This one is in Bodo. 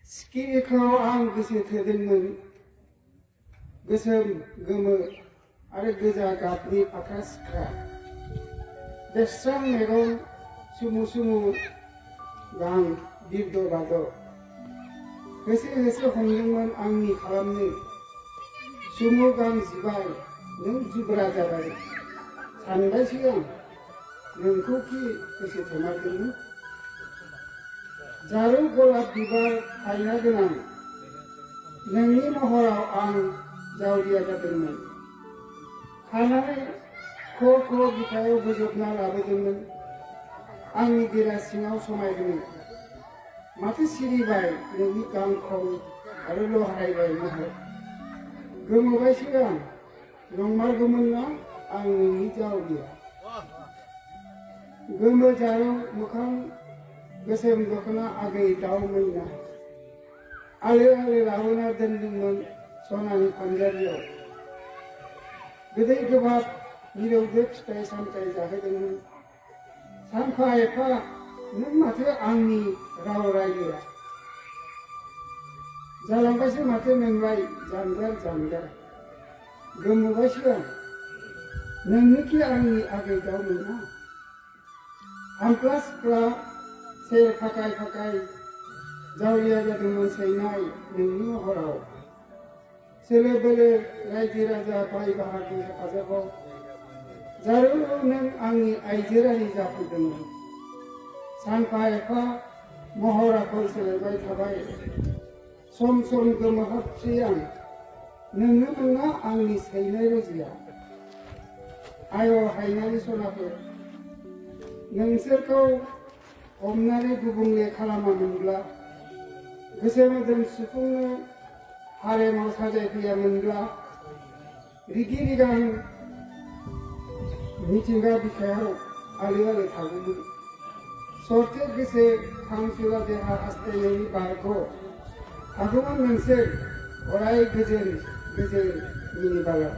सिखिरिखौ आं गोसो थोदोंमोन गोसोम गोमो आरो गोजा गाबनि फाख्रा सिख्रा बेस्रां मेगन सुमु सुमु गां बिरद बाद होसो होसो हमदोंमोन आंनि खालामनो सुमु गां जिबाय नों जुब्रा जाबाय सानबायसो आं नोंखौ कि गोसो थोमारदोंमोन जारौ गलाप बिबार हायना गोनां नोंनि महराव आं जावलिया जादोंमोन खानानै ख' ख' बिखायाव बोजबना लाबोदोंमोन आंनि देरा सिङाव समायदोंमोन माथो सिरिबाय नोंनि गांखं आरो लहायबाय महर गोमोबायसो आं नंमारगौमोन ना आं नोंनि जावलिया गोमो जारौ मोखां गोसोम दख'ना आगै दाउ मैना आलो आलो लाबोना दोनदोंमोन सनानि फानजारियाव गोदै गोबाब मिलौदो फिथाइ सामथाइ जाहोदोंमोन सानफा एफा नों माथो आंनि राव रायलिया जालांबायसो माथो नोंलाय जानगार जानगार गोमोबायसो आं नोंनोखि आंनि आगै दाउ मैना हामफ्ला सिफ्ला सेर फाकाय फाकाय जावलिया जादोंमोन सैनाय नोंनि महराव सोलो बोलो रायजो राजा बाय बाहागो हेफाजाबाव जारौ नों आंनि आइजो रानि जाफैदोंमोन सानफा एफा महर आखल सोलायबाय थाबाय सम सम गोमोहाबसै आं नोंनो नङा आंनि सैनाय रोजिया आय' हायनारि सनाफोर नोंसोरखौ हमनानै गुबुंले खालामामोनब्ला गोसो मोदोम सुफुंनो हारेमाव साजायफैयामोनब्ला रिगि रिगां मिथिंगा बिखायाव आलो आलो थागौमोन सरथे गोसो खांसुला देहा हास्थायनायनि बारग' थागौमोन नोंसोर अराय गोजोन गोजोन मिनि बाला